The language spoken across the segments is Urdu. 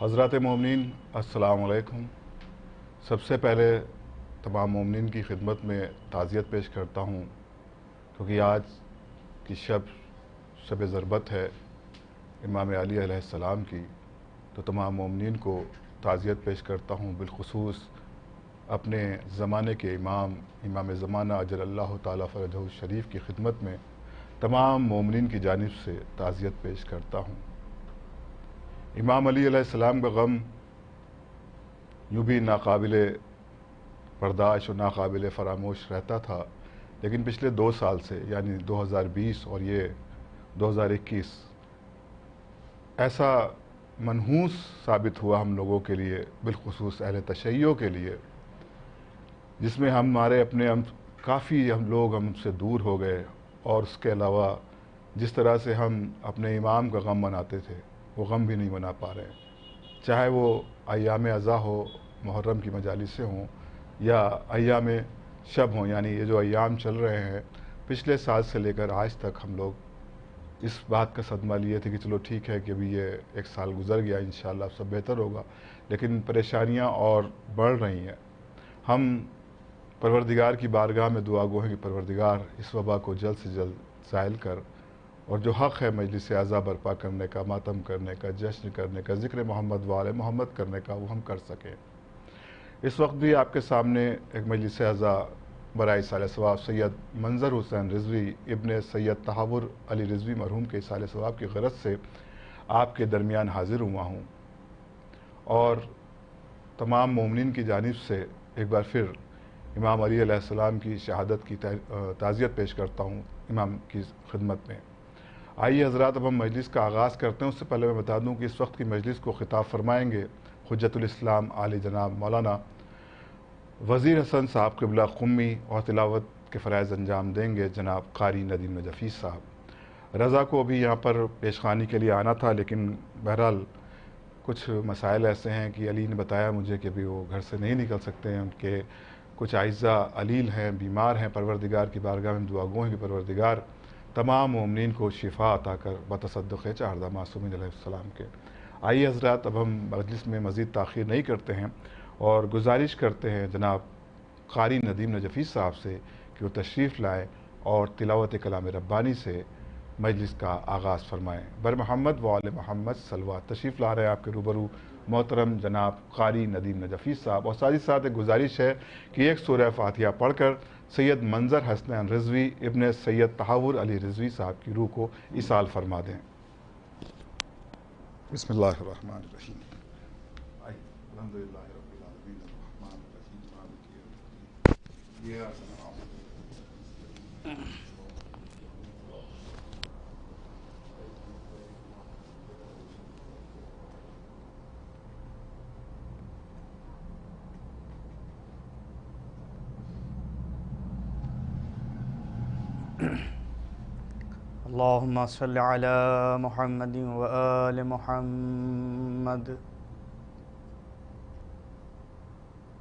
حضرات مومنین السلام علیکم۔ سب سے پہلے تمام مومنین کی خدمت میں تعزیت پیش کرتا ہوں، کیونکہ آج کی شب ضربت ہے امام علی علیہ السلام کی، تو تمام مومنین کو تعزیت پیش کرتا ہوں، بالخصوص اپنے زمانے کے امام زمانہ اجل اللہ تعالیٰ فرجہ الشریف کی خدمت میں تمام مومنین کی جانب سے تعزیت پیش کرتا ہوں۔ امام علی علیہ السلام کا غم یوں بھی ناقابل برداشت و ناقابل فراموش رہتا تھا، لیکن پچھلے 2 سال سے یعنی 2020 اور یہ 2021 ایسا منحوس ثابت ہوا ہم لوگوں کے لیے، بالخصوص اہل تشیع کے لیے، جس میں ہمارے اپنے کافی لوگ ہم سے دور ہو گئے، اور اس کے علاوہ جس طرح سے ہم اپنے امام کا غم مناتے تھے وہ غم بھی نہیں منا پا رہے ہیں، چاہے وہ ایام اضحیٰ ہو، محرم کی مجالس سے ہوں، یا ایام شب ہوں، یعنی یہ جو ایام چل رہے ہیں پچھلے سال سے لے کر آج تک ہم لوگ اس بات کا صدمہ لیے تھے کہ چلو ٹھیک ہے کہ ابھی یہ 1 سال گزر گیا، انشاءاللہ سب بہتر ہوگا، لیکن پریشانیاں اور بڑھ رہی ہیں۔ ہم پروردگار کی بارگاہ میں دعا گو ہیں کہ پروردگار اس وبا کو جلد سے جلد زائل کر، اور جو حق ہے مجلس اعزاء برپا کرنے کا، ماتم کرنے کا، جشن کرنے کا، ذکر محمد و آل محمد کرنے کا، وہ ہم کر سکیں۔ اس وقت بھی آپ کے سامنے ایک مجلس اعزاء برائے ایصال ثواب سید منظر حسین رضوی ابن سید تحور علی رضوی مرحوم کے ایصال ثواب کی غرض سے آپ کے درمیان حاضر ہوا ہوں، اور تمام مومنین کی جانب سے ایک بار پھر امام علی علیہ السلام کی شہادت کی تعزیت پیش کرتا ہوں امام کی خدمت میں۔ آئیے حضرات، اب ہم مجلس کا آغاز کرتے ہیں۔ اس سے پہلے میں بتا دوں کہ اس وقت کی مجلس کو خطاب فرمائیں گے حجت الاسلام عالی جناب مولانا وزیر حسن صاحب قبلہ قمی، اور تلاوت کے فرائض انجام دیں گے جناب قاری ندیم نجفی صاحب۔ رضا کو بھی یہاں پر پیشخوانی کے لیے آنا تھا، لیکن بہرحال کچھ مسائل ایسے ہیں کہ علی نے بتایا مجھے کہ ابھی وہ گھر سے نہیں نکل سکتے ہیں، ان کے کچھ اعزہ علیل ہیں، بیمار ہیں۔ پروردگار کی بارگاہ میں دعا گو ہیں کہ پروردگار تمام مومنین کو شفا عطا کر بتصدق چہردہ معصومین علیہ السلام کے۔ آئیے حضرات، اب ہم مجلس میں مزید تاخیر نہیں کرتے ہیں، اور گزارش کرتے ہیں جناب قاری ندیم نجفی صاحب سے کہ وہ تشریف لائیں اور تلاوت کلام ربانی سے مجلس کا آغاز فرمائیں۔ بر محمد و آل محمد صلوات۔ تشریف لا رہے ہیں آپ کے روبرو محترم جناب قاری ندیم نجفی صاحب، اور ساتھ ہی ساتھ ایک گزارش ہے کہ ایک سورہ فاتحہ پڑھ کر سید منظر حسنین رضوی ابن سید تحور علی رضوی صاحب کی روح کو ایصال فرما دیں۔ بسم اللہ الرحمن الرحیم۔ الحمدللہ رب العالمین الرحمن الرحیم مالک یوم الدین ایاک نعبد اللهم صل على محمد وآل محمد.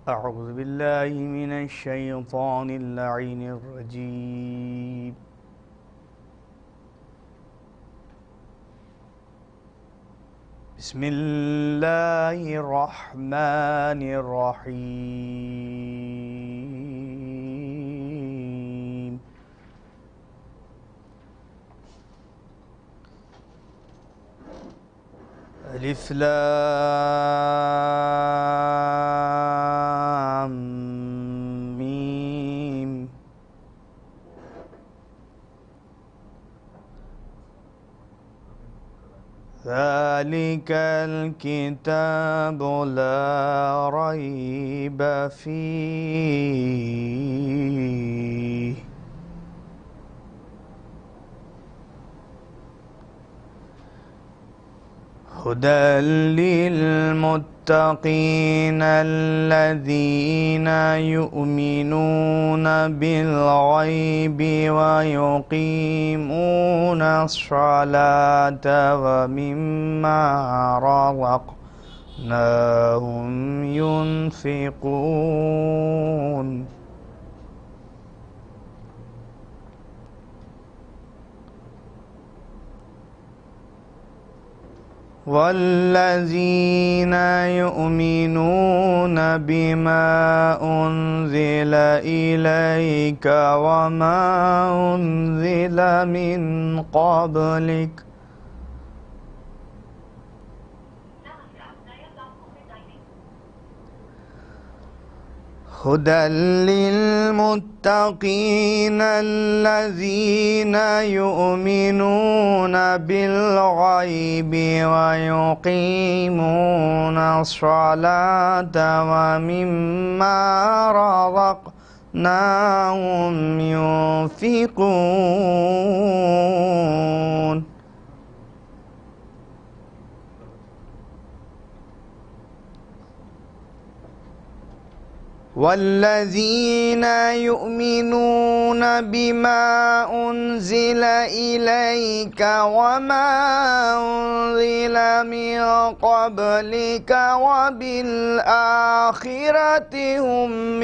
أعوذ بالله من الشيطان اللعين الرجيم. بسم الله الرحمن الرحيم. ألف لام ميم. ذلك الكتاب لا ريب فيه هدى للمتقين الذين يؤمنون بالغيب ويقيمون الصلاة ومما رزقناهم ينفقون. والذين يؤمنون بما أنزل إليك وما أنزل من قبلك هدى للمتقين الذين يؤمنون بالغيب ويقيمون الصلاة ومما رزقناهم ينفقون والذين يؤمنون بما أنزل إليك وما أنزل من قبلك وبالآخرة هم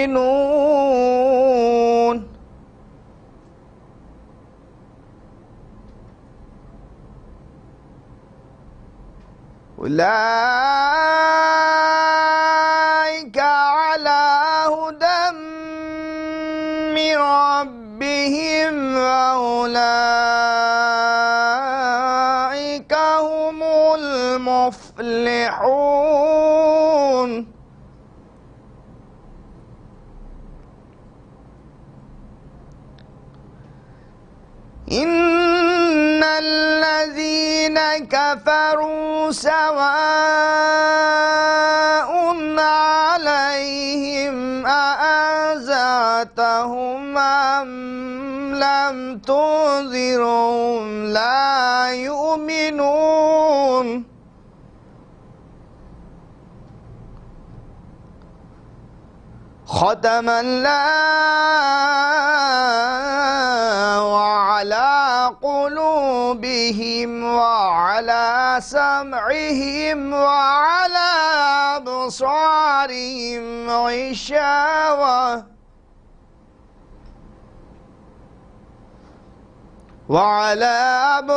يوقنون أولئك على هدى من ربهم وأولئك هم المفلحون إن الذين كفروا سواء عليهم أأنذرتهم أم لم تنذرهم لا يؤمنون ختم الله على قلوبهم وعلى سمعهم وعلى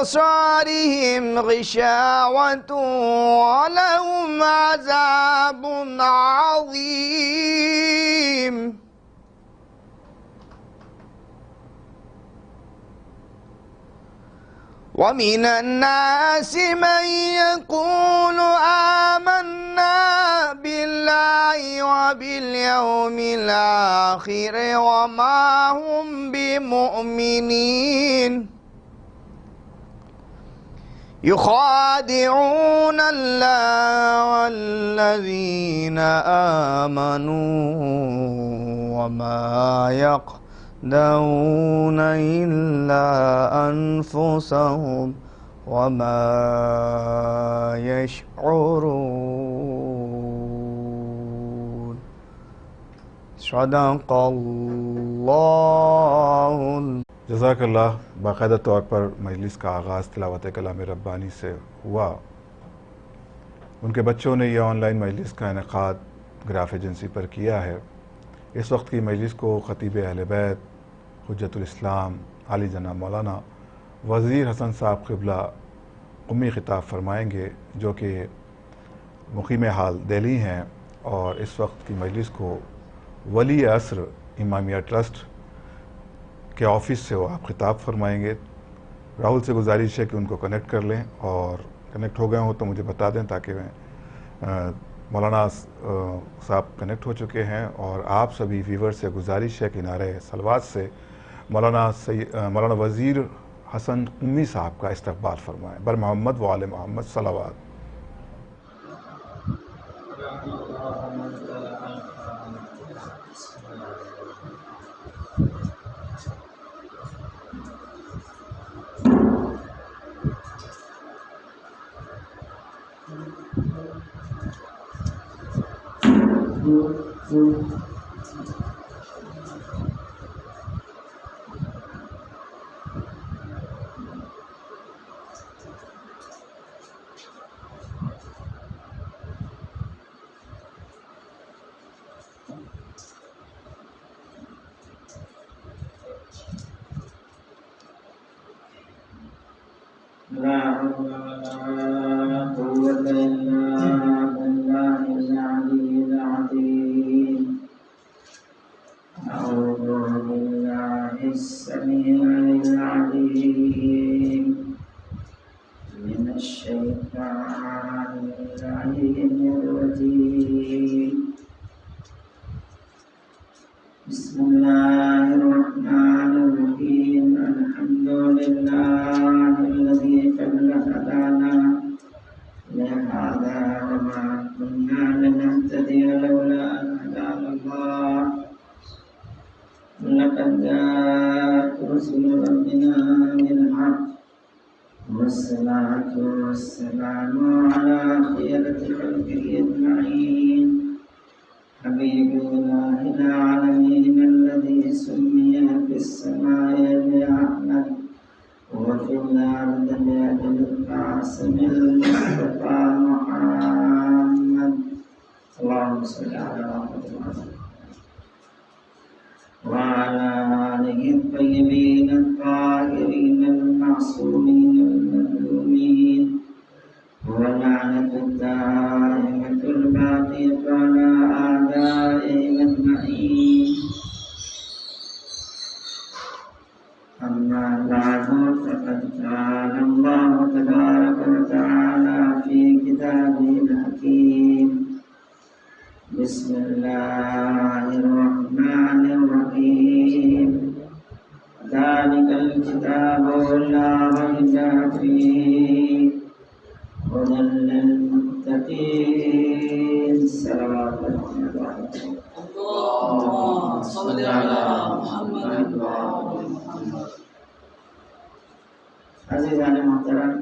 أبصارهم غشاوة ولهم عذاب عظيم ومن الناس من يقول آمنا بالله وباليوم الآخر وما هم بمؤمنين يخادعون الله والذين آمنوا وما يخدعون إلا أنفسهم وما يشعرون صدق الله جزاک اللہ. باقاعدہ طور پر مجلس کا آغاز تلاوت کلام ربانی سے ہوا. ان کے بچوں نے یہ آن لائن مجلس کا انعقاد گراف ایجنسی پر کیا ہے. اس وقت کی مجلس کو خطیب اہل بیت حجت الاسلام علی جناب مولانا وزیر حسن صاحب قبلہ قمی خطاب فرمائیں گے، جو کہ مقیم حال دہلی ہیں، اور اس وقت کی مجلس کو ولی عصر امامیہ ٹرسٹ کے آفس سے وہ آپ خطاب فرمائیں گے. راہل سے گزارش ہے کہ ان کو کنیکٹ کر لیں، اور کنیکٹ ہو گئے ہوں تو مجھے بتا دیں تاکہ میں مولانا صاحب کنیکٹ ہو چکے ہیں. اور آپ سبھی ویور سے گزارش ہے کہ نعرہ صلوات سے مولانا وزیر حسن امی صاحب کا استقبال فرمائیں. بر محمد و آل محمد صلوات. لا حول ولا إلا بالله العلي العظيم أعوذ بالله السميع العليم من الشيطان اللعين الرجيم بسم الله الرحمن الرحيم الحمد لله الذي قد هدانا لهذا وما كنا لنهتدي لولا أن هدانا الله لقد جاءت رسل ربنا بالحق والصلاة والسلام على خيرة خلقه أجمعين حبيب الله العالمين الذي سمي في السماء بأحمد وفي الأرض بأبي القاسم المصطفى محمد اللهم صل على محمد وعلى آله الطيبين الطاهرين المعصومين المظلومين ولعنة الدائمة الباقية على أعدائهم أجمعين أما بعد فقد قال الله تبارك وتعالى في كتابه الحكيم بسم الله الرحمن الرحيم ذلك الكتاب لا ريب فيه هدى للمتقين صلوات الله اللهم صل على محمد وعلى محمد. عزیزان محترم،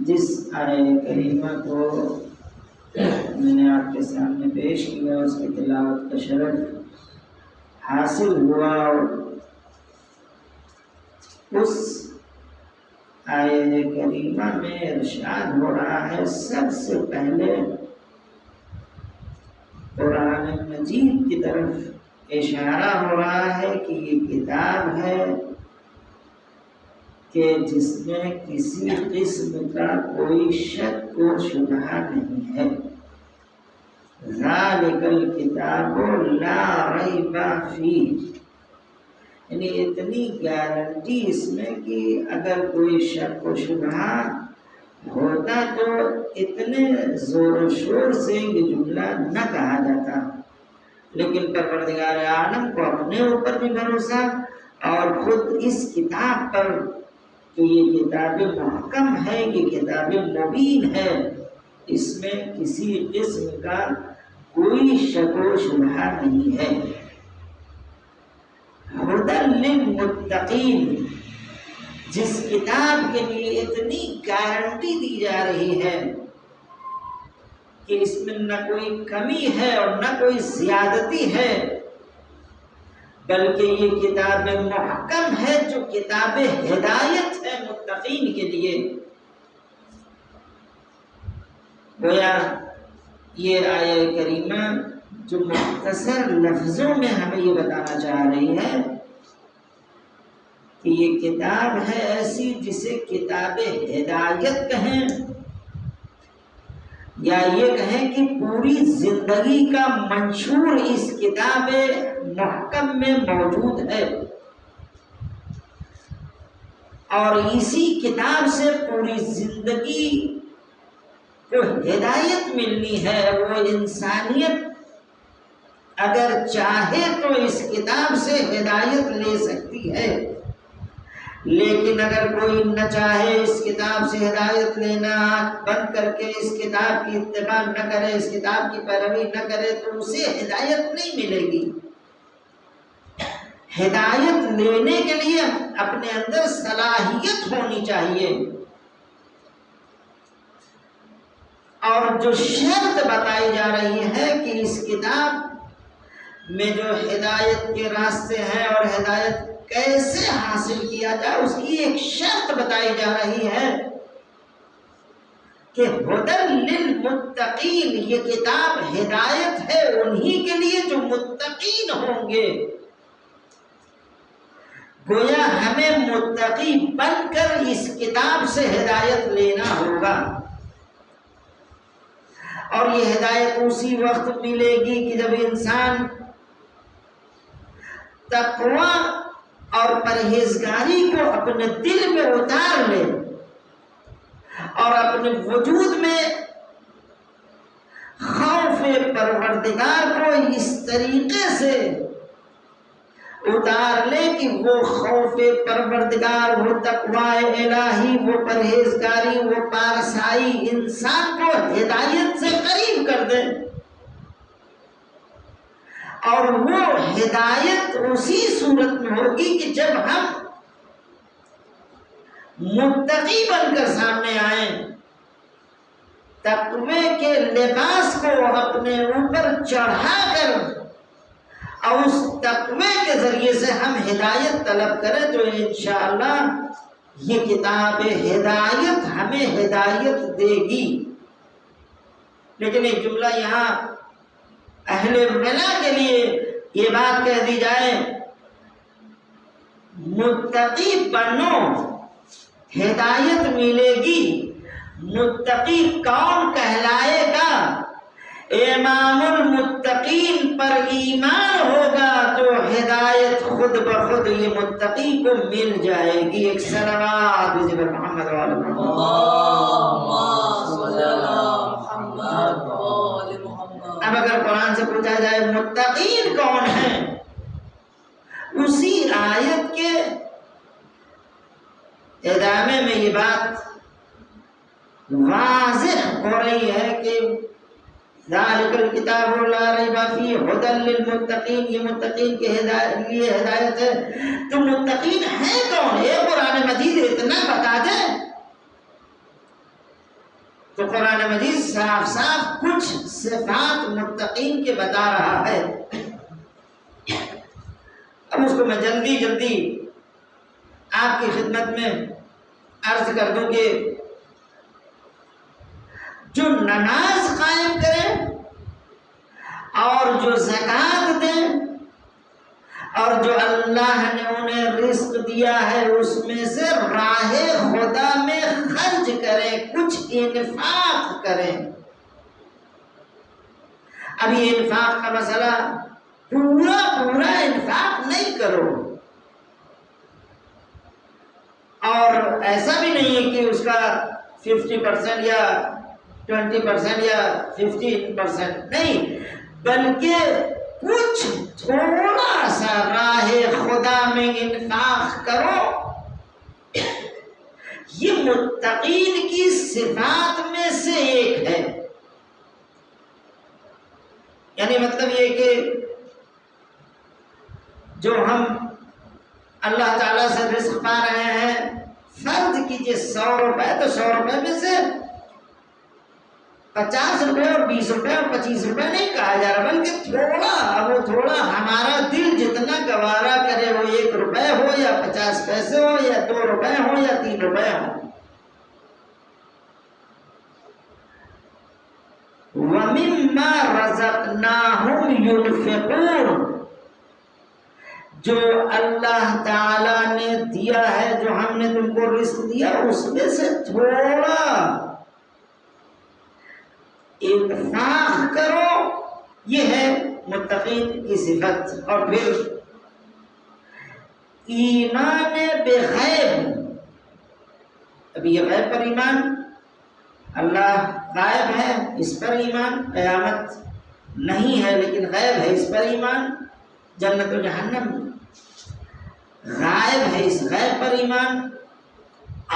جس آیہ کریمہ کو میں نے آپ کے سامنے پیش کیا اس کی تلاوت کا شرف حاصل ہوا، اور اس آیہ کریمہ میں ارشاد ہو رہا ہے سب سے پہلے قرآن مجید کی طرف اشارہ ہو رہا ہے کہ یہ کتاب ہے کہ جس میں کسی قسم کا کوئی شک و شبہ نہیں ہے. ذالک الکتاب لا ریب فیہ، یعنی اتنی گارنٹی اس میں کہ اگر کوئی شک و شبہ ہوتا تو اتنے زور و شور سے یہ جملہ نہ کہا جاتا، لیکن پروردگار عالم کو اپنے اوپر بھی بھروسہ اور خود اس کتاب پر کہ یہ کتاب محکم ہے، یہ کتاب مبین ہے، اس میں کسی قسم کا کوئی شک و شبہ نہیں ہے. ہدی للمتقین، جس کتاب کے لیے اتنی گارنٹی دی جا رہی ہے کہ اس میں نہ کوئی کمی ہے اور نہ کوئی زیادتی ہے، بلکہ یہ کتاب محکم ہے جو کتاب ہدایت ہے متقین کے لیے. گویا یہ آیہ کریمہ جو مختصر لفظوں میں ہمیں یہ بتانا چاہ رہی ہے کہ یہ کتاب ہے ایسی جسے کتاب ہدایت کہیں، یا یہ کہیں کہ پوری زندگی کا منشور اس کتاب محکم میں موجود ہے، اور اسی کتاب سے پوری زندگی کو ہدایت ملنی ہے. وہ انسانیت اگر چاہے تو اس کتاب سے ہدایت لے سکتی ہے، لیکن اگر کوئی نہ چاہے اس کتاب سے ہدایت لینا، آنکھ بند کر کے اس کتاب کی اتباع نہ کرے، اس کتاب کی پیروی نہ کرے، تو اسے ہدایت نہیں ملے گی. ہدایت لینے کے لیے اپنے اندر صلاحیت ہونی چاہیے، اور جو شرط بتائی جا رہی ہے کہ اس کتاب میں جو ہدایت کے راستے ہیں اور ہدایت کیسے حاصل کیا جائے، اس کی ایک شرط بتائی جا رہی ہے کہ ہدی للمتقین، یہ کتاب ہدایت ہے انہی کے لیے جو متقین ہوں گے، گویا ہمیں متقی بن کر اس کتاب سے ہدایت لینا ہوگا، اور یہ ہدایت اسی وقت ملے گی کہ جب انسان تقوی اور پرہیزگاری کو اپنے دل میں اتار لے اور اپنے وجود میں خوف پروردگار کو اس طریقے سے اتار لے کہ وہ خوف پروردگار، وہ تقوی الہی، وہ پرہیزگاری، وہ پارسائی انسان کو ہدایت سے قریب کر دے، اور وہ ہدایت اسی صورت میں ہوگی کہ جب ہم متقی بن کر سامنے آئیں، تقوی کے لباس کو اپنے اوپر چڑھا کر اور اس تقوی کے ذریعے سے ہم ہدایت طلب کریں، تو انشاءاللہ یہ کتاب ہدایت ہمیں ہدایت دے گی۔ لیکن ایک جملہ یہاں اہل ملا کے لیے یہ بات کہہ دی جائے، متقی بنو ہدایت ملے گی، متقی کون کہلائے گا؟ امام المتقین پر ایمان ہوگا تو ہدایت خود بخود یہ متقی کو مل جائے گی۔ ایک صلوات محمد وعلی محمد۔ اب اگر قرآن سے پوچھا جائے متقین کون ہیں، اسی آیت کے ادامے میں یہ بات واضح ہو رہی ہے کہ ذالک الکتاب لا ریب فیہ ھدی للمتقین، یہ متقین کے لیے ہدایت ہے۔ تو متقین ہیں کون؟ یہ قرآن مجید اتنا بتا دے تو قرآن مجید صاف صاف کچھ صفات متقین کے بتا رہا ہے۔ اب اس کو میں جلدی آپ کی خدمت میں عرض کر دوں کہ جو نماز قائم کریں اور جو زکوٰۃ دیں اور جو اللہ نے انہیں رزق دیا ہے اس میں سے راہ خدا میں خرچ کریں، کچھ انفاق کریں۔ اب یہ انفاق کا مسئلہ پورا انفاق نہیں کرو، اور ایسا بھی نہیں ہے کہ اس کا 50% یا 20% یا 15% نہیں، بلکہ کچھ تھوڑا سا راہ خدا میں انفاق کرو۔ یہ متقین کی صفات میں سے ایک ہے، یعنی مطلب یہ کہ جو ہم اللہ تعالیٰ سے رزق پا رہے ہیں، فرض کیجئے 100 روپے، تو 100 روپے میں سے 50 روپے اور 20 روپے اور 25 روپے نہیں کہا جا رہا، بلکہ تھوڑا ہمارا دل جتنا گوارا کرے، وہ 1 روپے ہو یا 50 پیسے ہو یا 2 روپے ہو یا 3 روپے ہو۔ وَمِمَّا رَزَقْنَاهُمْ يُنْفِقُونَ، جو اللہ تعالیٰ نے دیا ہے، جو ہم نے تم کو رزق دیا، اس میں سے تھوڑا انفاق کرو، یہ ہے متقین کی صفت۔ اور پھر ایمان بغیب، ابھی یہ غیب پر ایمان، اللہ غائب ہے اس پر ایمان، قیامت نہیں ہے لیکن غیب ہے اس پر ایمان، جنت و جہنم غائب ہے اس غیب پر ایمان،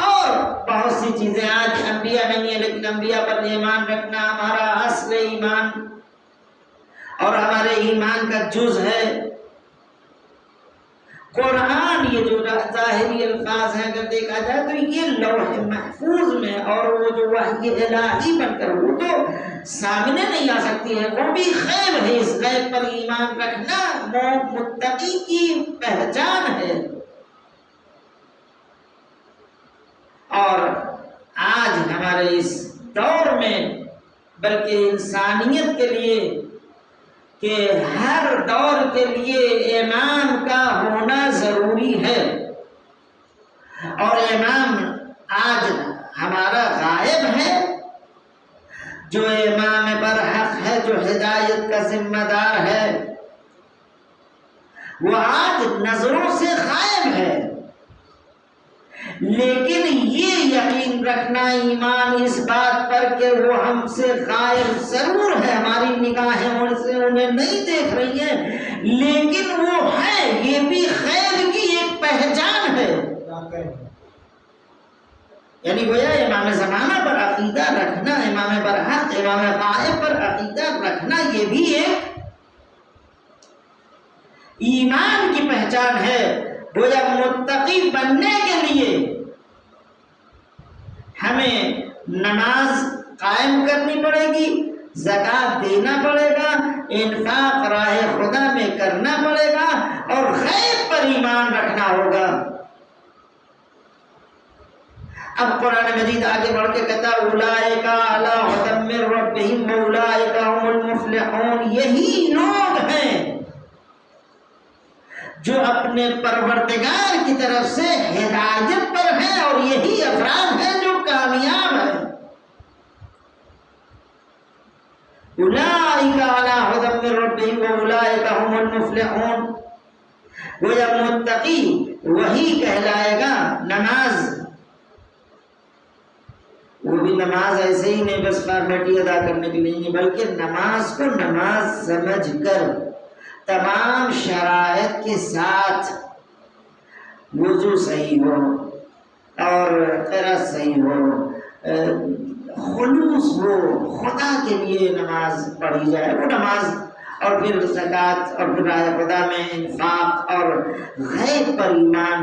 اور بہت سی چیزیں آج انبیاء نہیں ہیں لیکن انبیاء پر ایمان رکھنا ہمارا اصل ایمان اور ہمارے ایمان کا جز ہے۔ قرآن یہ جو ظاہری الفاظ ہیں اگر دیکھا جائے تو یہ لوح محفوظ میں، اور وہ جو وحی الہی بن کر وہ تو سامنے نہیں آ سکتی ہے، وہ بھی غیب ہے۔ اس غیب پر ایمان رکھنا متقی کی پہچان ہے۔ اور آج ہمارے اس دور میں، بلکہ انسانیت کے لیے، کہ ہر دور کے لیے ایمان کا ہونا ضروری ہے۔ اور امام آج ہمارا غائب ہے، جو امام برحق ہے، جو ہدایت کا ذمہ دار ہے، وہ آج نظروں سے غائب ہے۔ لیکن یہ یقین رکھنا، ایمان اس بات پر کہ وہ ہم سے غائب ضرور ہے، ہماری نگاہیں انہیں نہیں دیکھ رہی ہیں، لیکن وہ ہے، یہ بھی خیر کی ایک پہچان ہے۔ یعنی گویا امام زمانہ پر عقیدہ رکھنا، امام برحق، امام غائب پر عقیدہ رکھنا، یہ بھی ایک ایمان کی پہچان ہے۔ گویا متقی بننے کے لیے ہمیں نماز قائم کرنی پڑے گی، زکوٰۃ دینا پڑے گا، انفاق راہ خدا میں کرنا پڑے گا، اور غیب پر ایمان رکھنا ہوگا۔ اب قرآن مجید آگے بڑھ کے کہتا اولئک علی ھدی من ربہم واولئک ھم المفلحون، یہی لوگ ہیں جو اپنے پروردگار کی طرف سے ہدایت پر ہیں، اور یہی افراد ہیں جو کامیاب ہیں۔ اولئک علی ھدی من ربہم واولئک ھم المفلحون۔ گویا متقی وہی کہلائے گا۔ نماز، وہ بھی نماز ایسے ہی نہیں بس فارمیلٹی ادا کرنے کے لیے نہیں، بلکہ نماز کو نماز سمجھ کر تمام شرائط کے ساتھ، وضو صحیح ہو اور قرأت صحیح ہو، خلوص ہو، خدا کے لیے نماز پڑھی جائے، وہ نماز، اور پھر زکوٰۃ، اور پھر راہ خدا میں انفاق، اور غیب پر ایمان۔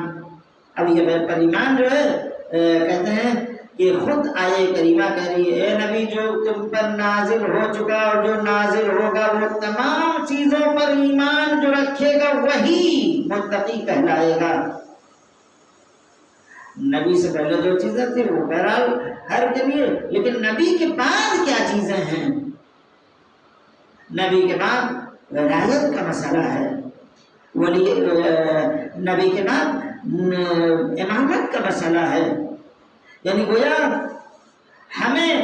اب یہ غیب پر ایمان جو ہے کہتے ہیں کہ خود آیے کریمہ کہہ رہی ہے، اے نبی جو تم پر نازل ہو چکا اور جو نازل ہوگا، وہ تمام چیزوں پر ایمان جو رکھے گا وہی متقی کہلائے گا۔ نبی سے پہلے جو چیزیں تھیں وہ بہرحال ہر کے لیے، لیکن نبی کے بعد کیا چیزیں ہیں؟ نبی کے بعد ولایت کا مسئلہ ہے، نبی کے بعد امامت کا مسئلہ ہے۔ یعنی گویا ہمیں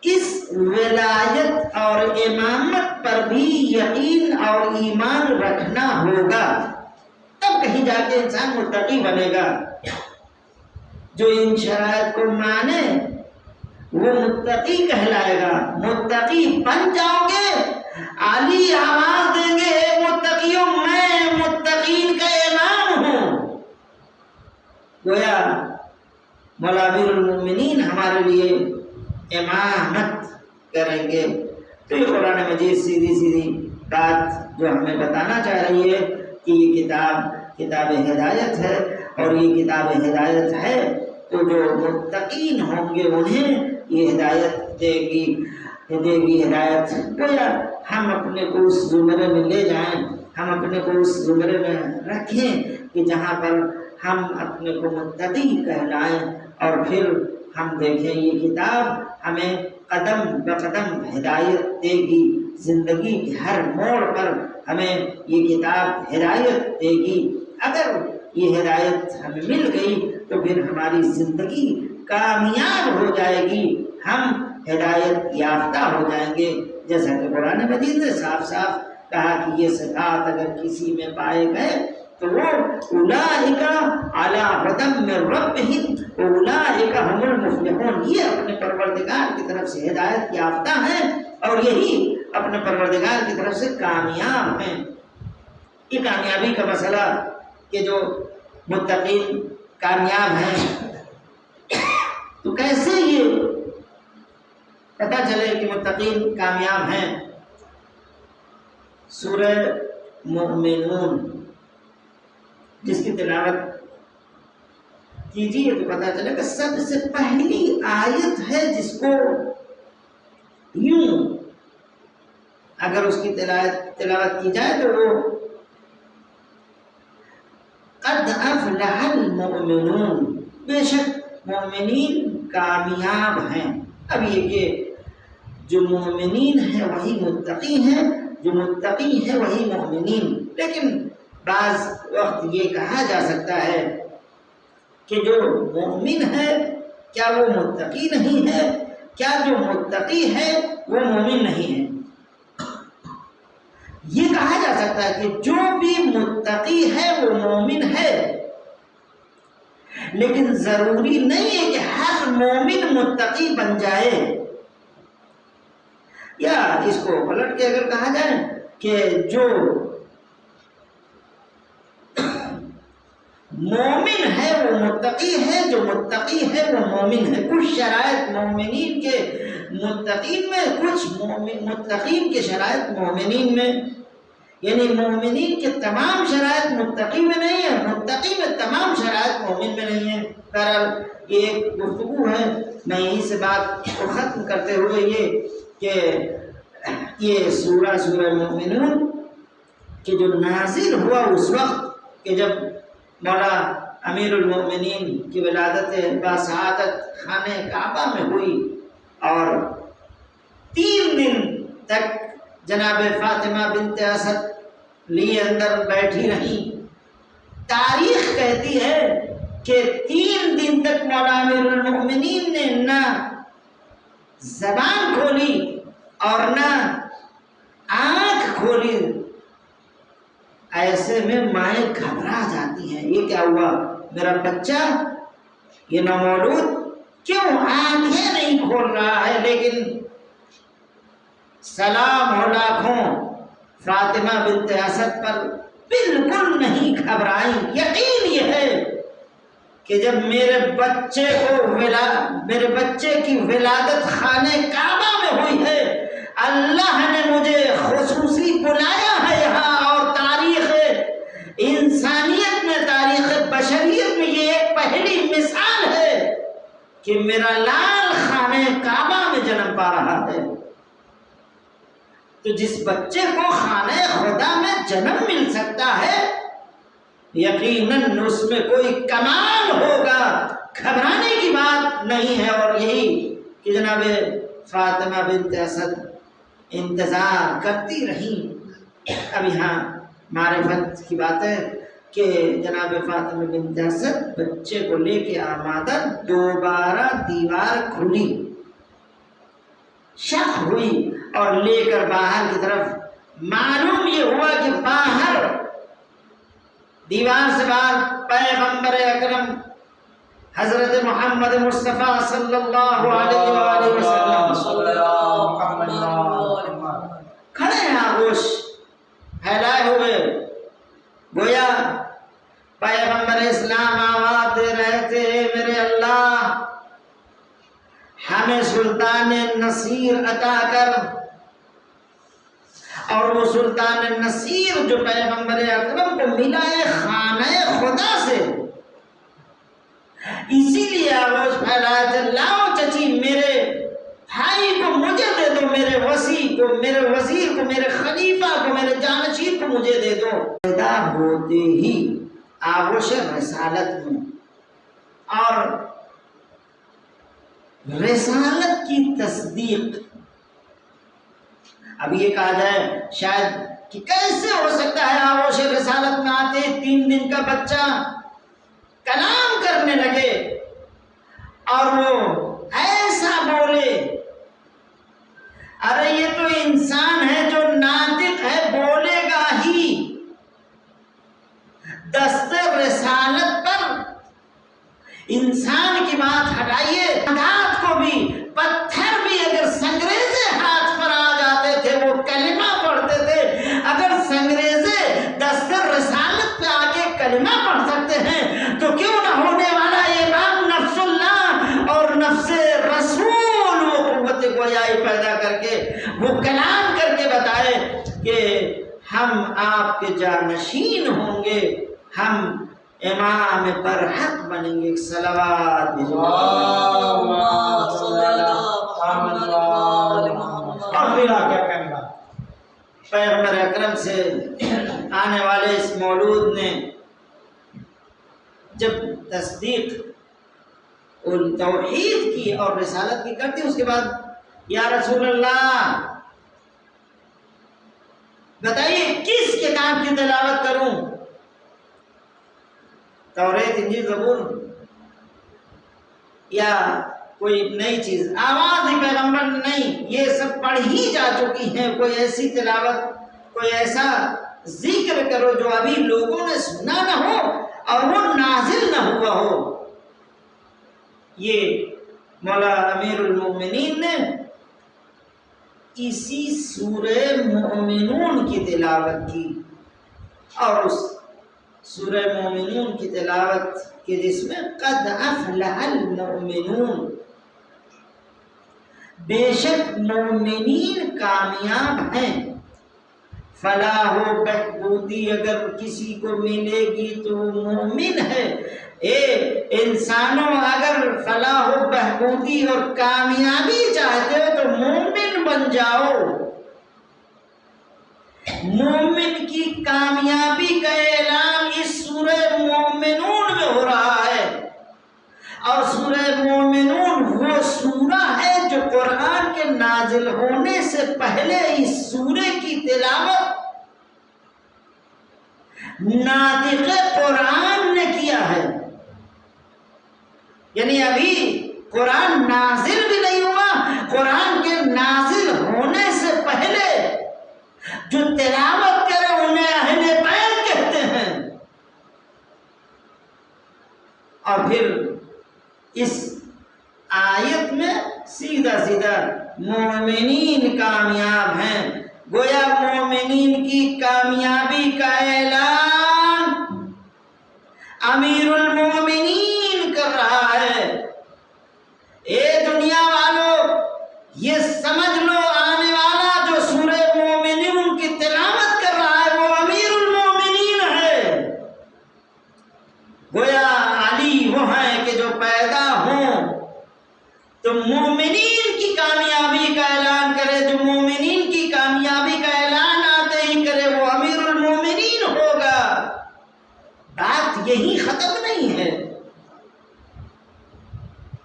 اس ولایت اور امامت پر بھی یقین اور ایمان رکھنا ہوگا، تب کہیں جا کے انسان متقی بنے گا۔ جو ان شرائط کو مانے وہ متقی کہلائے گا۔ متقی بن جاؤ گے، عالی آواز دیں گے، اے متقیوں میں متقین کا امام ہوں۔ گویا مولا امیر المومنین ہمارے لیے امامت کریں گے۔ تو یہ قرآن مجید سیدھی سیدھی بات جو ہمیں بتانا چاہ رہی ہے کہ یہ کتاب ہدایت ہے، اور یہ کتاب ہدایت ہے تو جو متقین ہوں گے انہیں یہ ہدایت دے گی ہدایت۔ گویا ہم اپنے کو اس زمرے میں لے جائیں، ہم اپنے کو اس زمرے میں رکھیں کہ جہاں پر ہم اپنے کو متقی کہلائیں، اور پھر ہم دیکھیں یہ کتاب ہمیں قدم بقدم ہدایت دے گی، زندگی کے ہر موڑ پر ہمیں یہ کتاب ہدایت دے گی۔ اگر یہ ہدایت ہمیں مل گئی تو پھر ہماری زندگی کامیاب ہو جائے گی، ہم ہدایت یافتہ ہو جائیں گے۔ جیسا کہ قرآن مجید نے صاف صاف کہا کہ یہ صفات اگر کسی میں پائے گئے تو وہ اولئک علی ھدی من ربہم اولئک ھم المفلحون، یہ اپنے پروردگار کی طرف سے ہدایت یافتہ ہیں، اور یہی اپنے پروردگار کی طرف سے کامیاب ہیں۔ یہ کامیابی کا مسئلہ کہ جو متقین کامیاب ہیں، تو کیسے یہ پتہ چلے کہ متقین کامیاب ہیں؟ سورہ مومنون جس کی تلاوت کیجیے تو پتہ چلے کہ سب سے پہلی آیت ہے جس کو یوں اگر اس کی تلاوت کی جائے تو وہ قد افلح المؤمنون، بے شک مومنین کامیاب ہیں۔ اب یہ کہ جو مومنین ہیں وہی متقی ہیں، جو متقی ہیں وہی مومنین، لیکن بعض وقت یہ کہا جا سکتا ہے کہ جو مومن ہے کیا وہ متقی نہیں ہے؟ کیا جو متقی ہے وہ مومن نہیں ہے؟ یہ کہا جا سکتا ہے کہ جو بھی متقی ہے وہ مومن ہے، لیکن ضروری نہیں ہے کہ ہر مومن متقی بن جائے۔ یا اس کو پلٹ کے اگر کہا جائے کہ جو مومن ہے وہ متقی ہے، جو متقی ہے وہ مومن ہے۔ کچھ شرائط مومنین کے متقین میں، کچھ متقین کے شرائط مومنین میں، یعنی مومنین کے تمام شرائط متقی میں نہیں ہے، متقی میں تمام شرائط مومن میں نہیں ہے۔ بہرحال یہ ایک گفتگو ہے، میں یہیں سے بات کو ختم کرتے ہوئے یہ کہ یہ سورہ مومنون کہ جو نازل ہوا اس وقت کہ جب مولا امیر المومنین کی ولادت باسعادت خانہ کعبہ میں ہوئی اور 3 دن تک جناب فاطمہ بنت اسد لیے اندر بیٹھی رہی۔ تاریخ کہتی ہے کہ 3 دن تک مولا امیر المومنین نے نہ زبان کھولی اور نہ آنکھ کھولی۔ ایسے میں مائیں گھبرا جاتی ہیں، یہ کیا ہوا؟ میرا بچہ یہ نومولود کیوں آنکھیں نہیں کھول رہا ہے؟ لیکن سلام ہو لاکھوں فاطمہ بنت اسد پر بالکل نہیں گھبرائیں۔ یقین یہ ہے کہ جب میرے بچے کی ولادت خانہ کعبہ میں ہوئی ہے، اللہ نے مجھے خصوصی بلایا ہے یہاں، اور تاریخ انسانیت میں، تاریخ بشریت میں یہ ایک پہلی مثال ہے کہ میرا لال خانہ کعبہ میں جنم پا رہا ہے۔ تو جس بچے کو خانہ خدا میں جنم مل سکتا ہے یقیناً اس میں کوئی کمال ہوگا، گھبرانے کی بات نہیں ہے۔ اور یہی کہ جناب فاطمہ بنت اسد انتظار کرتی رہی۔ اب یہاں معرفت کی بات ہے کہ جناب فاطمہ بنت اسد بچے کو لے کے آمادہ، دوبارہ دیوار کھلی، شک ہوئی اور لے کر باہر کی طرف، معلوم یہ ہوا کہ باہر دیوار سے باہر پیغمبر اکرم حضرت محمد مصطفیٰ صلی اللہ علیہ وآلہ وسلم کھڑے ہیں، آغوش پھیلائے ہوئے، گویا پیغمبر اسلام آواز دے رہے تھے، میرے اللہ ہمیں سلطان نصیر عطا کر۔ اور وہ سلطان نصیر جو پیغمبر اکرم کو ملا ہے خانہ خدا سے، اسی لیے آواز پھیلایا تھا، لاؤ چچی میرے بھائی کو مجھے دے دو، میرے وسیع کو، میرے وزیر کو، میرے خلیفہ کو، میرے جانشین کو مجھے دے دو۔ پیدا ہوتے ہی آغوش رسالت میں اور رسالت کی تصدیق۔ اب یہ کہا جائے شاید کہ کیسے ہو سکتا ہے آغوش رسالت میں آتے 3 دن کا بچہ کلام کرنے لگے اور وہ ایسا بولے؟ ارے یہ تو انسان ہے جو ناطق ہے، بولے گا ہی۔ دست رسالت پر انسان کی بات ہٹائیے، ہاتھ کو بھی، پتھر بھی اگر سنگریزے ہاتھ پر آ جاتے تھے وہ کلمہ پڑھتے تھے۔ اگر سنگریزے دست رسالت پہ آگے کلمہ پڑھ سکتے ہیں تو کیوں نہ ہونے والا امام نفس اللہ اور نفس رسول وہ قوت گویائی پیدا کر کے وہ کلام کر کے بتائے کہ ہم آپ کے جانشین ہوں گے، ہم امام پر حق بنیں گے۔ صلوات اور پھر کیا کہیں گا؟ پیغمبر اکرم سے آنے والے اس مولود نے جب تصدیق توحید کی اور رسالت کی کرتی، اس کے بعد یا رسول اللہ بتائیے کس کتاب کی تلاوت کروں؟ توریت، انجیل، زبور؟ یا کوئی نئی چیز، آواز پیغمبر نہیں، یہ سب پڑھ ہی جا چکی ہیں۔ کوئی ایسی تلاوت، کوئی ایسا ذکر کرو جو ابھی لوگوں نے سنا نہ ہو اور وہ نازل نہ ہوا ہو۔ یہ مولا امیر المومنین نے اسی سورہ مومنون کی تلاوت کی، اور اس سورہ مومنون کی تلاوت کے جس میں قد افلح المؤمنون، بے شک مومنین کامیاب ہیں۔ فلاح و بہبودی اگر کسی کو ملے گی تو مومن ہے۔ اے انسانوں، اگر فلاح و بہبودی اور کامیابی چاہتے ہو تو مومن بن جاؤ۔ مومن کی کامیابی کا اعلان اس سورہ مومنون میں ہو رہا ہے، اور سورہ مومنون وہ سورہ ہے جو قرآن کے نازل ہونے سے پہلے اس سورے کی تلاوت ناطق قرآن نے کیا ہے۔ یعنی ابھی قرآن نازل بھی نہیں ہوا، قرآن کے نازل ہونے سے پہلے جو تلاوت کرے انہیں اہل بیت کہتے ہیں۔ اور پھر اس آیت میں سیدھا سیدھا مومنین کامیاب ہیں، گویا مومنین کی کامیابی کا اعلان امیر المومنین کر رہا ہے۔ اے دنیا والو، یہ سمجھ لو آنے والا جو سورہ مومنون کی تلاوت کر رہا ہے وہ امیر المومنین ہے۔ گویا علی وہ ہیں کہ جو پیدا ہوں تو مومنین کی کامیابی کا اعلان کرے، جو مومنین کی کامیابی کا اعلان آتے ہی کرے وہ امیر المومنین ہوگا۔ بات یہی ختم نہیں ہے،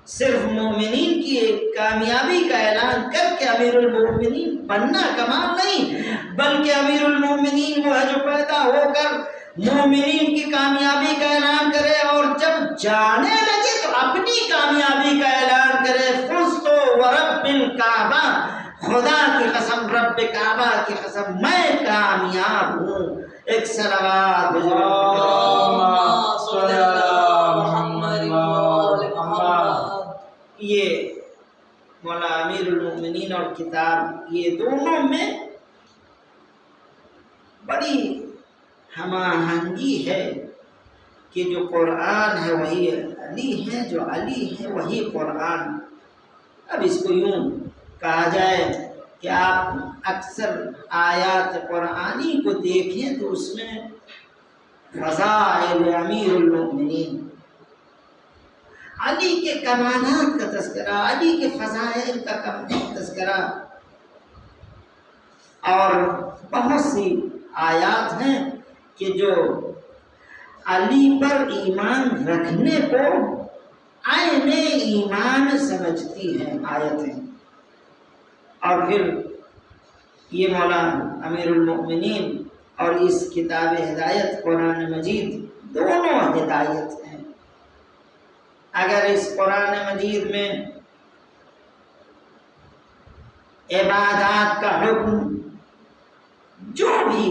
صرف مومنین کی کامیابی کا اعلان کر کے امیر المومنین بننا کمال نہیں، بلکہ امیر المومنین وہ ہے جو پیدا ہو کر مومنین کی کامیابی کا اعلان کرے، اور جب جانے لگے تو اپنی کامیابی کا اعلان کرے۔ فزت ورب الکعبہ، خدا کی قسم، رب کعبہ کی قسم، میں کامیاب ہوں۔ ایک صلوات یہ مولا امیر المومنین اور کتاب، یہ دونوں میں بڑی ہم آہنگی ہے کہ جو قرآن ہے وہی علی ہے، جو علی ہے وہی قرآن۔ اب اس کو یوں کہا جائے کہ آپ اکثر آیات قرآنی کو دیکھیں تو اس میں فضائل امیر المومنین، علی کے کمالات کا تذکرہ، علی کے فضائل کا تذکرہ، اور بہت سی آیات ہیں کہ جو علی پر ایمان رکھنے کو عین ایمان سمجھتی ہیں آیتیں۔ اور پھر یہ مولا امیر المؤمنین اور اس کتاب ہدایت قرآن مجید دونوں ہدایت ہیں۔ اگر اس قرآن مجید میں عبادات کا حکم جو بھی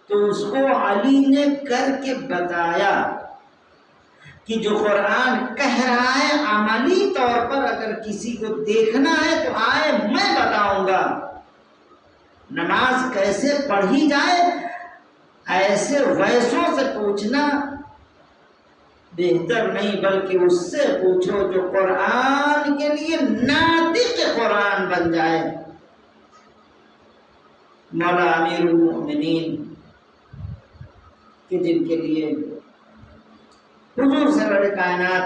تو اس کو علی نے کر کے بتایا کہ جو قرآن کہہ رہا ہے عملی طور پر اگر کسی کو دیکھنا ہے تو آئے میں بتاؤں گا۔ نماز کیسے پڑھی جائے ایسے ویسوں سے پوچھنا بہتر نہیں، بلکہ اس سے پوچھو جو قرآن کے لیے ناطق قرآن بن جائے۔ مولا امیر المؤمنین کہ جن کے لیے حضور سرور کائنات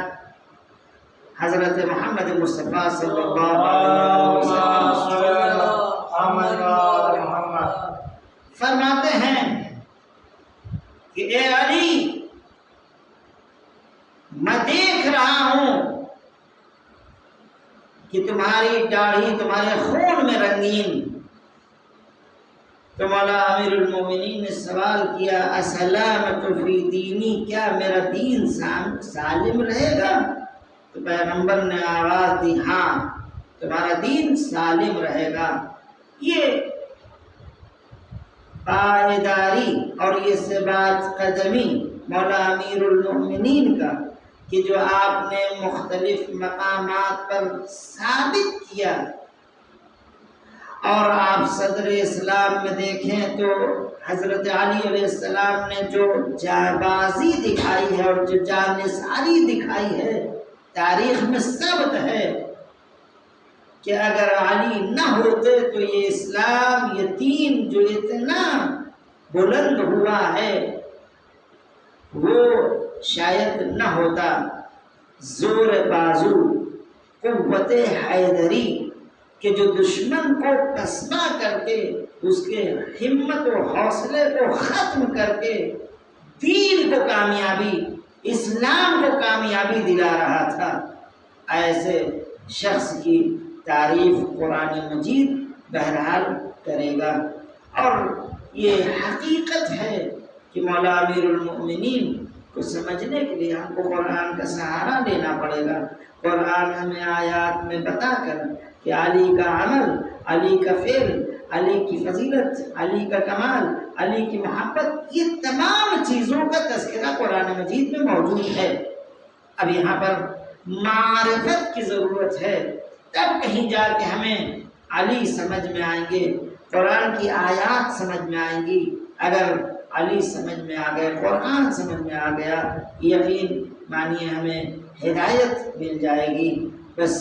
حضرت محمد مصطفیٰ صلی اللہ علیہ وسلم فرماتے ہیں کہ اے علی، میں دیکھ رہا ہوں کہ تمہاری داڑھی تمہارے خون میں رنگین۔ تو مولا امیر المومنین نے سوال کیا اسلامت فی دینی، کیا میرا دین سالم رہے گا؟ تو پیغمبر نے آواز دی ہاں تمہارا دین سالم رہے گا۔ یہ پائیداری اور یہ ثبات قدمی مولا امیر المؤمنین کا کہ جو آپ نے مختلف مقامات پر ثابت کیا، اور آپ صدر اسلام میں دیکھیں تو حضرت علی علیہ السلام نے جو جانبازی دکھائی ہے اور جو جانثاری دکھائی ہے، تاریخ میں ثبت ہے کہ اگر علی نہ ہوتے تو یہ اسلام، یہ دین جو اتنا بلند ہوا ہے وہ شاید نہ ہوتا۔ زور بازو، قوت حیدری کہ جو دشمن کو تسمہ کر کے اس کے ہمت و حوصلے کو ختم کر کے دین کو کامیابی، اسلام کو کامیابی دلا رہا تھا، ایسے شخص کی تعریف قرآن مجید بہرحال کرے گا۔ اور یہ حقیقت ہے کہ مولا امیر المؤمنین کو سمجھنے کے لیے ہم کو قرآن کا سہارا لینا پڑے گا۔ قرآن ہمیں آیات میں بتا کر کہ علی کا عمل، علی کا فعل، علی کی فضیلت، علی کا کمال، علی کی محبت، یہ تمام چیزوں کا تذکرہ قرآن مجید میں موجود ہے۔ اب یہاں پر معرفت کی ضرورت ہے، تب کہیں جا کے ہمیں علی سمجھ میں آئیں گے، قرآن کی آیات سمجھ میں آئیں گی۔ اگر علی سمجھ میں آ گئے، قرآن سمجھ میں آ گیا، یقین مانیے ہمیں ہدایت مل جائے گی۔ بس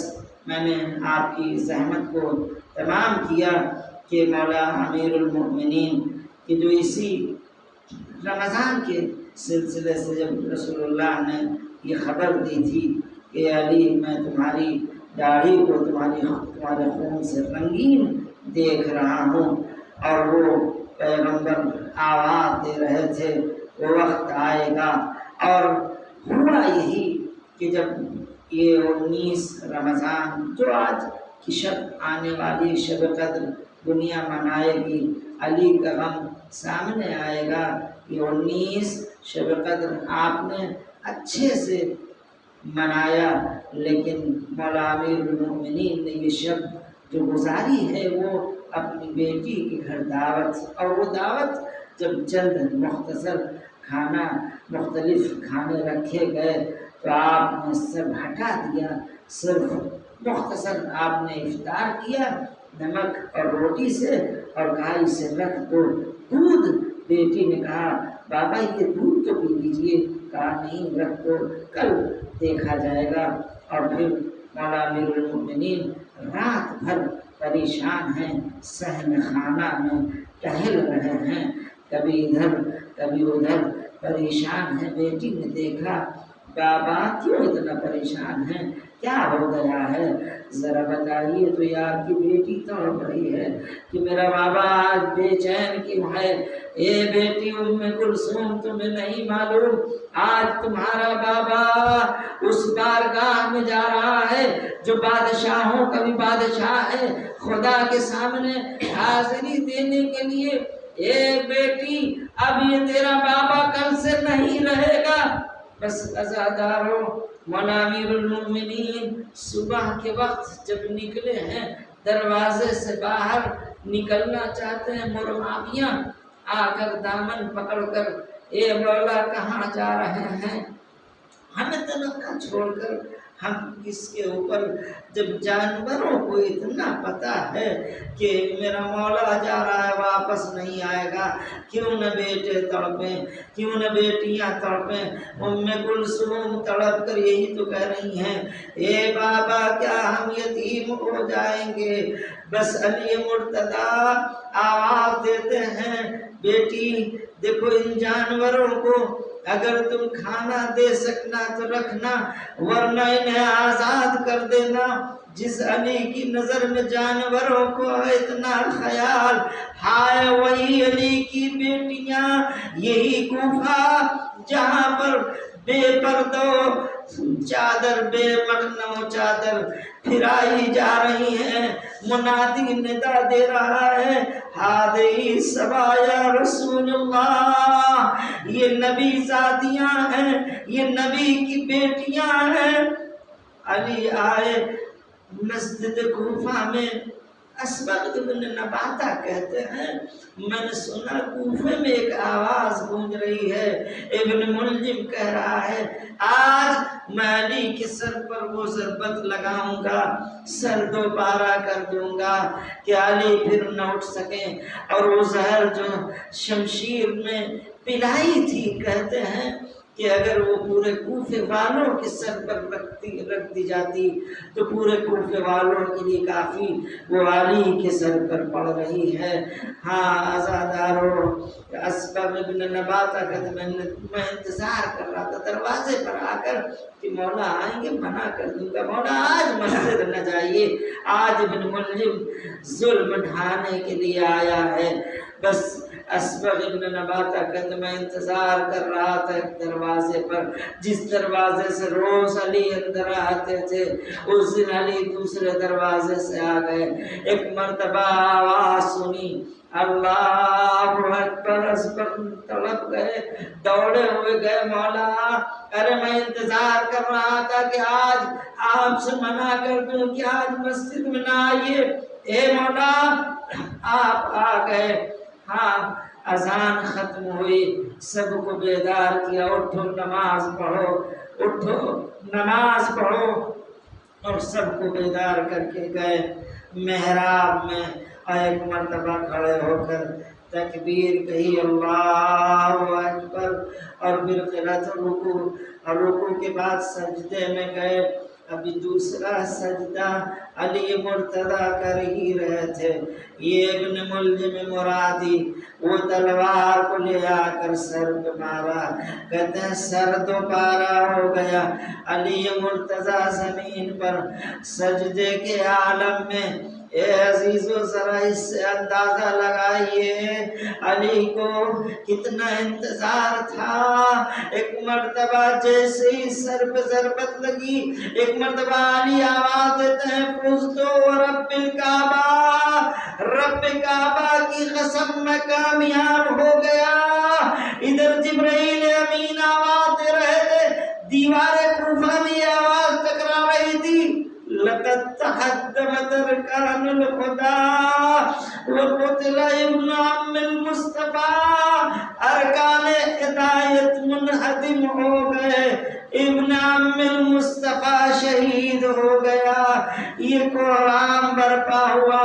میں نے آپ کی زحمت کو تمام کیا کہ مولا امیر المؤمنین کہ جو اسی رمضان کے سلسلے سے جب رسول اللہ نے یہ خبر دی تھی کہ علی میں تمہاری داڑھی کو تمہارے خون سے رنگین دیکھ رہا ہوں، اور وہ پیغمبر آواز دے رہے تھے وہ وقت آئے گا۔ اور ہوا یہی کہ جب یہ 19 رمضان جو آج کی شب آنے والی شب قدر دنیا منائے گی، علی کا غم سامنے آئے گا۔ یہ 19 شب قدر آپ نے اچھے سے منایا، لیکن مولا امیر المؤمنین نے یہ شب جو گزاری ہے وہ اپنی بیٹی کے گھر دعوت، اور وہ دعوت جب چند مختصر کھانا، مختلف کھانے رکھے گئے تو آپ نے سب ہٹا دیا، صرف مختصر آپ نے افطار کیا نمک اور روٹی سے، اور کہا اسے رکھ دو۔ دودھ، بیٹی نے کہا بابا یہ دودھ تو پی لیجیے، کہا نہیں رکھ دو، کل دیکھا جائے گا۔ اور پھر مولا امیر المؤمنین رات بھر پریشان ہیں، صحن خانہ میں ٹہل رہے ہیں، کبھی ادھر کبھی ادھر پریشان ہیں۔ بیٹی نے دیکھا بابا کیوں اتنا پریشان ہے، کیا ہو گیا ہے، ذرا بتائیے تو یہ آپ کی بیٹی تڑپ رہی ہے کہ میرا بابا آج بے چین کیوں ہے۔ اے بیٹی ام کلثوم تمہیں نہیں معلوم آج تمہارا بابا اس بارگاہ میں جا رہا ہے جو بادشاہوں کا بھی بادشاہ ہے، خدا کے سامنے حاضری دینے کے لیے۔ اے بیٹی اب یہ تیرا بابا کل سے نہیں رہے گا۔ بس عزاداروں، مولا امیر المؤمنین صبح کے وقت جب نکلے ہیں، دروازے سے باہر نکلنا چاہتے ہیں، مرغابیاں آ کر دامن پکڑ کر اے مولا کہاں جا رہے ہیں، ہمیں تنہا چھوڑ کر ہم اس کے اوپر۔ جب جانوروں کو اتنا پتا ہے کہ میرا مولا جا رہا ہے واپس نہیں آئے گا، کیوں نہ بیٹے تڑپیں، کیوں نہ بیٹیاں تڑپیں۔ ام کلثوم تڑپ کر یہی تو کہہ رہی ہیں اے بابا کیا ہم یتیم ہو جائیں گے۔ بس علی مرتضیٰ آواز دیتے ہیں بیٹی دیکھو ان جانوروں کو اگر تم کھانا دے سکنا تو رکھنا، ورنہ انہیں آزاد کر دینا۔ جس علی کی نظر میں جانوروں کو اتنا خیال، ہائے وہی علی کی بیٹیاں، یہی کوفہ جہاں پر بے پردو چادر، بے مخنو چادر پھرائی جا رہی ہیں، منادی ندا دے رہا ہے ہادی سبایا رسول اللہ، یہ نبی زادیاں ہیں، یہ نبی کی بیٹیاں ہیں۔ علی آئے مسجد کوفہ میں، اسبغ ابن نباتہ کہتے ہیں میں نے سنا کوفے میں ایک آواز گونج رہی ہے، ابن ملجم کہہ رہا ہے آج میں علی کے سر پر وہ ضربت لگاؤں گا، سر دوبارہ کر دوں گا کہ علی پھر نہ اٹھ سکیں، اور وہ زہر جو شمشیر میں پلائی تھی کہتے ہیں کہ اگر وہ پورے کوفے والوں کے سر پر رکھ دی جاتی تو پورے کوفے والوں کے لیے کافی، وہ علی کے سر پر پڑ رہی ہے۔ ہاں آزادارو، اسبغ ابن نباتہ کہتے میں انتظار کر رہا تھا دروازے پر آ کر کہ مولا آئیں گے منع کر دوں گا، مولا آج مسجد نہ جائیے، آج ابن ملجم ظلم ڈھانے کے لیے آیا ہے۔ بس اسبغ ابن نباتہ کہتے میں انتظار کر رہا تھا ایک دروازے پر، جس دروازے سے روز علی اندر آتے تھے، اس دن علی دوسرے دروازے سے آ گئے۔ ایک مرتبہ آواز سنی اللہ اکبر، اسبغ تڑپ گئے، دوڑے ہوئے گئے، مولا ارے میں انتظار کر رہا تھا کہ آج آپ سے منع کر دوں کہ آج مسجد میں نہ آئیے، اے مولا آپ آ گئے۔ ہاں اذان ختم ہوئی، سب کو بیدار کیا، اٹھو نماز پڑھو، اٹھو نماز پڑھو، اور سب کو بیدار کر کے گئے محراب میں، اور ایک مرتبہ کھڑے ہو کر تکبیر کہی اللہ اکبر، اور بالقرات رکوع، اور رکوع کے بعد سجدے میں گئے۔ ابھی دوسرا سجدہ علی مرتضی کر ہی رہے تھے، یہ ابن ملجم مرادی وہ تلوار کو لے آ کر سر پہ مارا، کہتے ہیں سر دوبارہ ہو گیا، علی مرتضی زمین پر سجدے کے عالم میں۔ اے عزیزو ذرا اس سے اندازہ لگائیے علی کو کتنا انتظار تھا۔ ایک مرتبہ جیسے ہی سر پہ ضربت لگی، ایک مرتبہ علی آواز دیتے ہیں فزتو رب الکعبہ، رب کعبہ کی قسم میں کامیاب ہو گیا۔ ادھر جبرائیل امین آواز دے رہے تھے، دیوار کوفہ میں یہ آواز ٹکرا رہی تھی لقد تحدمت ارکان الخدا وقتل ابن عم المصطفیٰ، ارکان ہدایت منہدم ہو گئے، ابن عم المصطفیٰ شہید ہو گیا، یہ قرآن برپا ہوا۔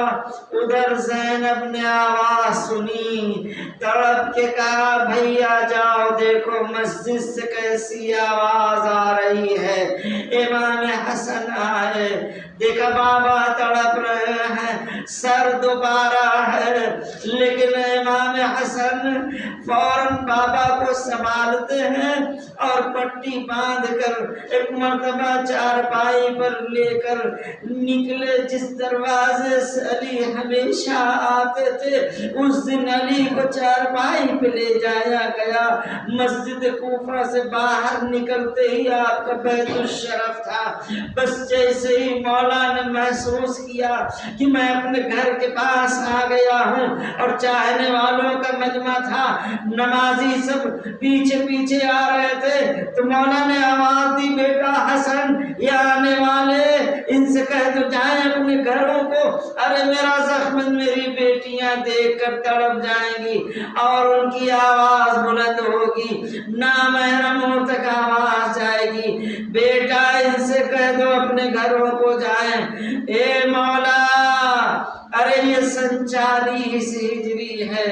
ادھر زینب نے آواز سنی، تڑپ کے کہا بھیا جاؤ دیکھو مسجد سے کیسی آواز آ رہی ہے۔ امام حسن آئے، دیکھا بابا تڑپ رہے ہیں، سر دوبارہ ہے، لیکن امام حسن فوراً بابا کو سنبھالتے ہیں اور پٹی باندھ کر ایک مرتبہ چارپائی پر لے کر نکلے۔ جس دروازے سے علی ہمیشہ آتے تھے اس دن علی کو چارپائی پہ لے جایا گیا۔ مسجد کوفہ سے باہر نکلتے ہی آپ کا بیت الشرف تھا، بس جیسے ہی مولا نے محسوس کیا کہ میں اپنے گھر کے پاس آ گیا ہوں، اور چاہنے والوں کا مجمع تھا، نمازی سب پیچھے پیچھے آ رہے تھے، تو مولا نے آواز دی بیٹا حسن یہ آنے والے ان سے کہہ دو جائیں اپنے گھروں کو، ارے میرا زخم میری بیٹیاں دیکھ کر تڑپ جائیں گی اور ان کی آواز بلند ہوگی، نامحرموں تک آواز جائے گی، بیٹا ان سے کہہ دو اپنے گھروں کو جائیں۔ اے مولا ارے یہ سن 40 ہجری ہے،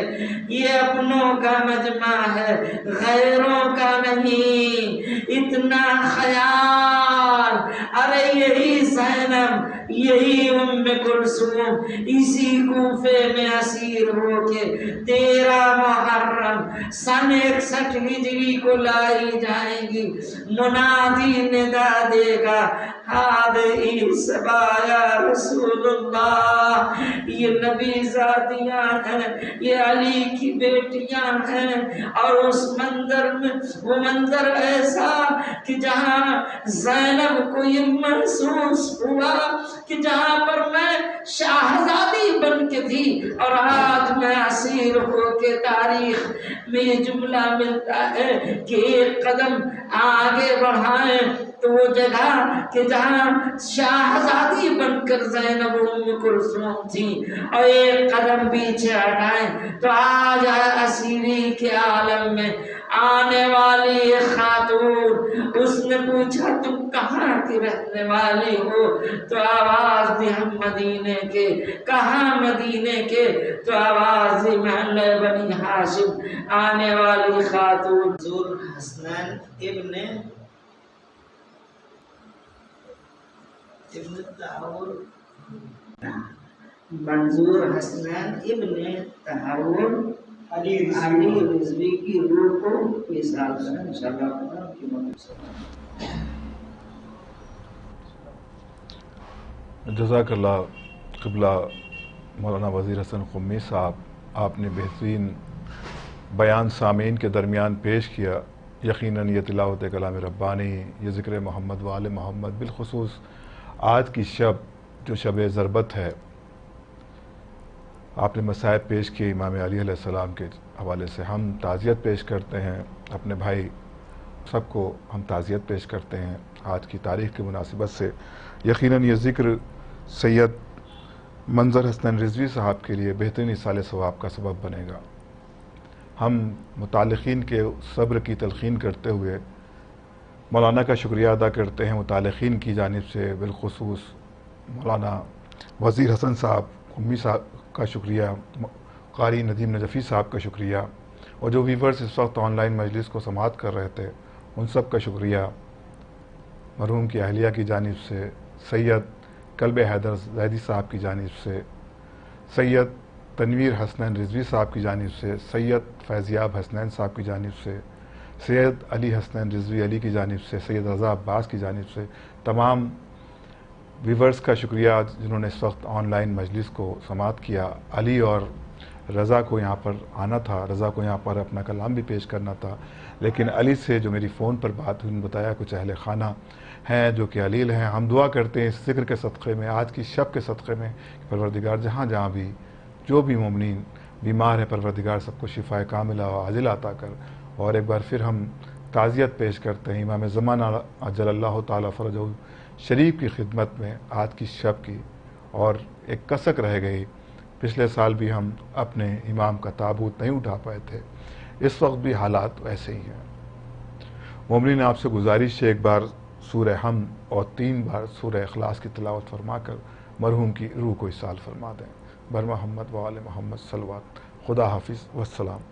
یہ اپنوں کا مجمع ہے غیروں کا نہیں، اتنا خیال، ارے یہی زینب یہی ام کلثوم اسی کوفے میں اسیر ہو کے 13 محرم سن 61 ہجری کو لائی جائیں گی۔ منادی ندا دے گا ہادی سبایا رسول اللہ، یہ نبی زادیاں ہیں، یہ علی کی بیٹیاں ہیں، اور اس منظر میں وہ منظر ایسا کہ جہاں زینب کو یہ محسوس ہوا کہ جہاں پر میں شاہزادی بن کے تھی اور آج میں اسیر ہو کے تاریخ میں یہ جملہ ملتا ہے کہ ایک قدم آگے بڑھائیں تو وہ جگہ کہ جہاں شاہزادی بن کر زینب ام کلثوم تھی، اور ایک قدم پیچھے ہٹائیں تو آج اسیری کے عالم میں آنے والی ایک خاتون، اس نے پوچھا تم کہاں کی رہنے والی ہو؟ تو آواز دی ہم مدینے کے۔ کہاں مدینے کے؟ تو آواز دی محلہ بنی ہاشم آنے والی خاتون ذو حسنین ابن تحول، منظور حسنین ابن تحول علی رضوی کی روح کو پیشاب کریں انشاءاللہ کی مدد سے۔ جزاک اللہ قبلہ مولانا وزیر حسن قمی صاحب، آپ نے بہترین بیان سامعین کے درمیان پیش کیا۔ یقیناً یہ تلاوت کلام ربانی، یہ ذکر محمد و آل محمد، بالخصوص آج کی شب جو شب ضربت ہے، آپ نے مصائب پیش کیے امام علی علیہ السلام کے حوالے سے۔ ہم تعزیت پیش کرتے ہیں اپنے بھائی سب کو، ہم تعزیت پیش کرتے ہیں آج کی تاریخ کی مناسبت سے۔ یقیناً یہ ذکر سید منظر حسنین رضوی صاحب کے لیے بہترین ایصال ثواب کا سبب بنے گا۔ ہم متعلقین کے صبر کی تلقین کرتے ہوئے مولانا کا شکریہ ادا کرتے ہیں، متعلقین کی جانب سے بالخصوص مولانا وزیر حسن صاحب قمی صاحب کا شکریہ، قاری ندیم نجفی صاحب کا شکریہ، اور جو ویورز اس وقت آن لائن مجلس کو سماعت کر رہے تھے ان سب کا شکریہ۔ مرحوم کی اہلیہ کی جانب سے، سید کلب حیدر زیدی صاحب کی جانب سے، سید تنویر حسنین رضوی صاحب کی جانب سے، سید فیضیاب حسنین صاحب کی جانب سے، سید علی حسنین رضوی علی کی جانب سے، سید رضا عباس کی جانب سے، تمام ویورز کا شکریہ جنہوں نے اس وقت آن لائن مجلس کو سماعت کیا۔ علی اور رضا کو یہاں پر آنا تھا، رضا کو یہاں پر اپنا کلام بھی پیش کرنا تھا، لیکن علی سے جو میری فون پر بات ہوئی، بتایا کچھ اہل خانہ ہیں جو کہ علیل ہیں۔ ہم دعا کرتے ہیں اس ذکر کے صدقے میں، آج کی شب کے صدقے میں، پروردگار جہاں جہاں بھی جو بھی مومنین بیمار ہیں، پروردگار سب کو شفاء کاملہ و عاجلہ عطا کر۔ اور ایک بار پھر ہم تعزیت پیش کرتے ہیں امام زمانہ عجل اللہ تعالیٰ فرجہ شریف کی خدمت میں آج کی شب کی، اور ایک کسک رہ گئی۔ پچھلے سال بھی ہم اپنے امام کا تابوت نہیں اٹھا پائے تھے، اس وقت بھی حالات ویسے ہی ہیں۔ مومنین آپ سے گزارش ہے ایک بار سورہ حمد اور 3 بار سورہ اخلاص کی تلاوت فرما کر مرحوم کی روح کو اصال فرما دیں۔ بر محمد و آل محمد صلوات۔ خدا حافظ والسلام۔